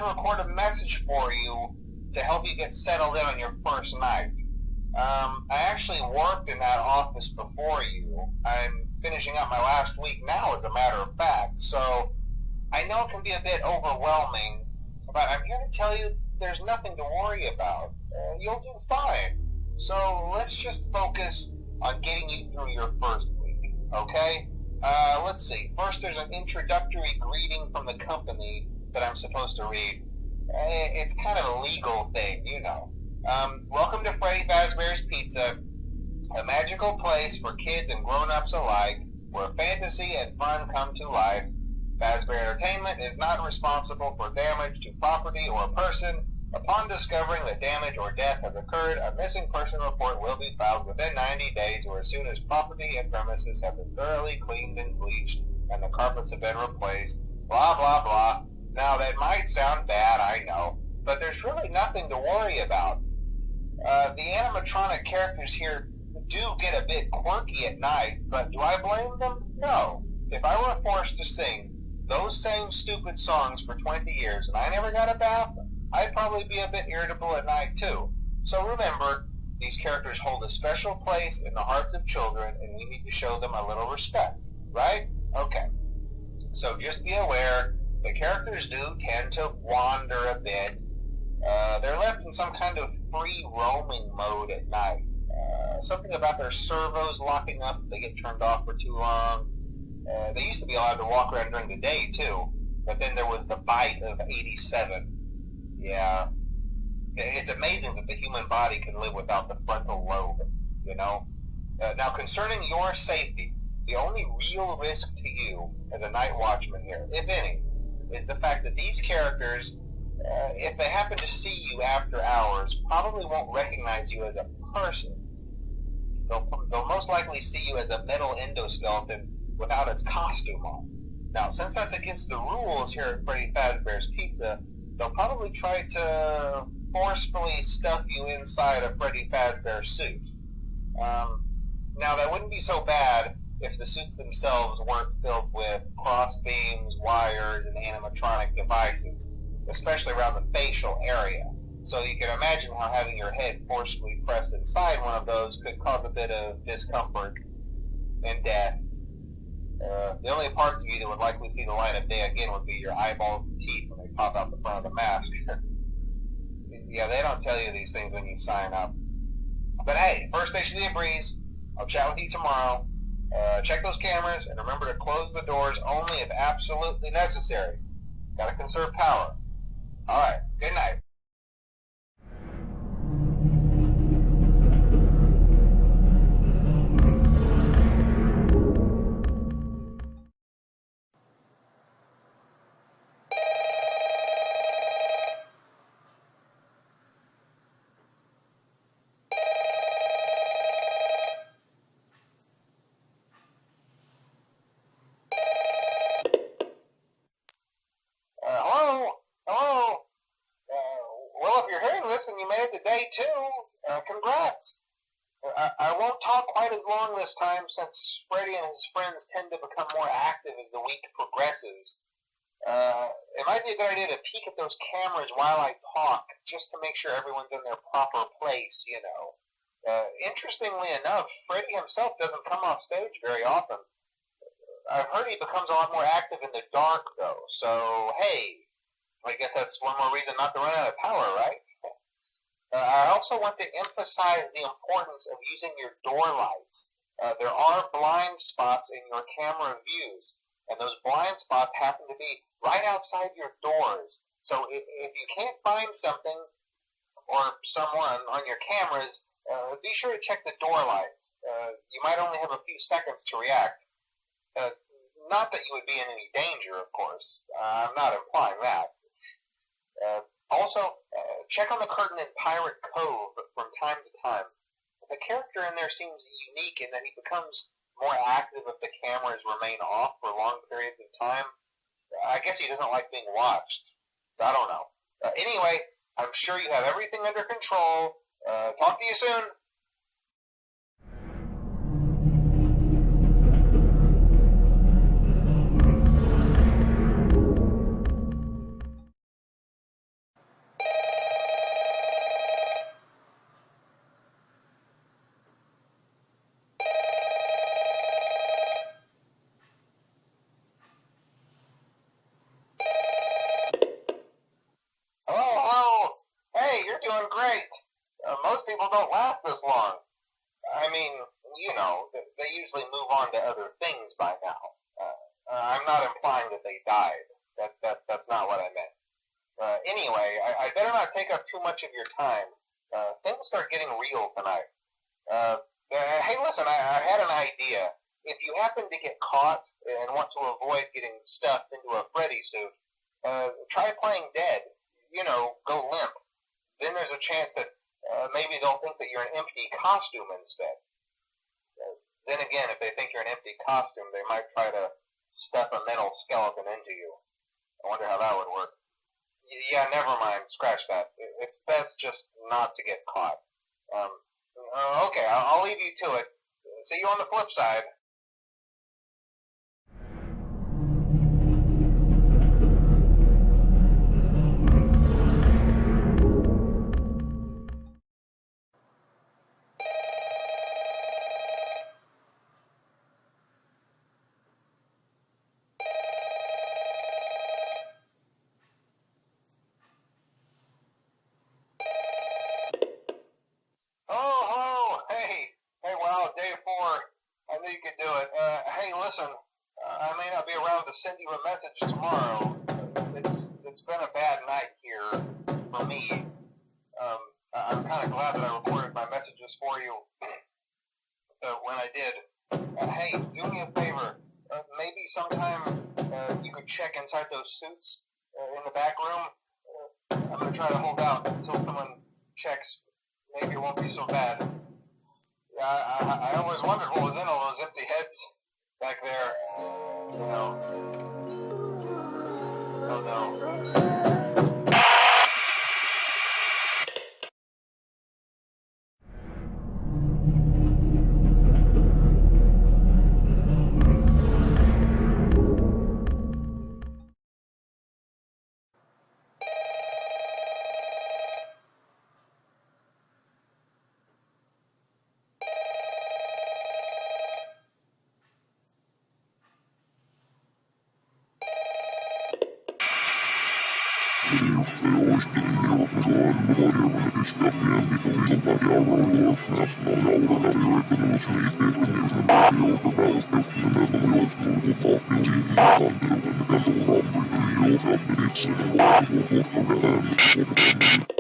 Record a message for you to help you get settled in on your first night. I actually worked in that office before you. I'm finishing up my last week now, as a matter of fact, so I know it can be a bit overwhelming, but I'm here to tell you there's nothing to worry about. You'll do fine. So let's just focus on getting you through your first week, okay? Let's see. First, there's an introductory greeting from the company that I'm supposed to read. It's kind of a legal thing, you know. Welcome to Freddy Fazbear's Pizza, a magical place for kids and grown-ups alike, where fantasy and fun come to life. Fazbear Entertainment is not responsible for damage to property or person. Upon discovering that damage or death has occurred, a missing person report will be filed within 90 days or as soon as property and premises have been thoroughly cleaned and bleached and the carpets have been replaced. Blah, blah, blah. Now, that might sound bad, I know, but there's really nothing to worry about. The animatronic characters here do get a bit quirky at night, but do I blame them? No. If I were forced to sing those same stupid songs for 20 years and I never got a bath, I'd probably be a bit irritable at night too. So remember, these characters hold a special place in the hearts of children and we need to show them a little respect, right? Okay. So just be aware, the characters do tend to wander a bit. They're left in some kind of free roaming mode at night. Something about their servos locking up if they get turned off for too long. They used to be allowed to walk around during the day too, but then there was the bite of 87. Yeah. It's amazing that the human body can live without the frontal lobe, you know? Now, concerning your safety, the only real risk to you as a night watchman here, if any, is the fact that these characters, if they happen to see you after hours, probably won't recognize you as a person. They'll most likely see you as a metal endoskeleton without its costume on. Now, since that's against the rules here at Freddy Fazbear's Pizza, they'll probably try to forcefully stuff you inside a Freddy Fazbear suit. Now, that wouldn't be so bad if the suits themselves weren't filled with cross beams, wires, and animatronic devices, especially around the facial area. So you can imagine how having your head forcefully pressed inside one of those could cause a bit of discomfort and death. The only parts of you that would likely see the light of day again would be your eyeballs and teeth when they pop out the front of the mask. Yeah, they don't tell you these things when you sign up. But hey, first station of the breeze. I'll chat with you tomorrow. Check those cameras, and remember to close the doors only if absolutely necessary. Gotta conserve power. Alright, good night. And you made it to day 2. Congrats. I won't talk quite as long this time since Freddy and his friends tend to become more active as the week progresses. It might be a good idea to peek at those cameras while I talk, just to make sure everyone's in their proper place, you know. Interestingly enough, Freddy himself doesn't come off stage very often. I've heard he becomes a lot more active in the dark, though, so hey, I guess that's one more reason not to run out of power, right? I also want to emphasize the importance of using your door lights. There are blind spots in your camera views, and those blind spots happen to be right outside your doors. So if you can't find something or someone on your cameras, be sure to check the door lights. You might only have a few seconds to react. Not that you would be in any danger, of course. I'm not implying that. Also, check on the curtain in Pirate Cove from time to time. The character in there seems unique in that he becomes more active if the cameras remain off for long periods of time. I guess he doesn't like being watched. I don't know. Anyway, I'm sure you have everything under control. Talk to you soon. Hello. Hey, you're doing great. Most people don't last this long. I mean, they usually move on to other things by now. I'm not implying that they died. That's not what I meant. Anyway, I better not take up too much of your time. Things start getting real tonight. Hey, listen, I had an idea. If you happen to get caught and want to avoid getting stuffed into a Freddy suit, try playing dead. Go limp. Then there's a chance that maybe they'll think that you're an empty costume instead. Then again, if they think you're an empty costume, they might try to stuff a metal skeleton into you. I wonder how that would work. Yeah, never mind. Scratch that. It's best just not to get caught. Okay, I'll leave you to it. See you on the flip side. Oh, hey, wow, day 4. I knew you could do it. Hey, listen, I may not be around to send you a message tomorrow. It's been a bad night here for me. I'm kind of glad that I recorded my messages for you when I did. Hey, do me a favor. Maybe sometime you could check inside those suits in the back room. I'm going to try to hold out until someone checks. Maybe it won't be so bad. I always wondered what was in all those empty heads back there. Oh no. It's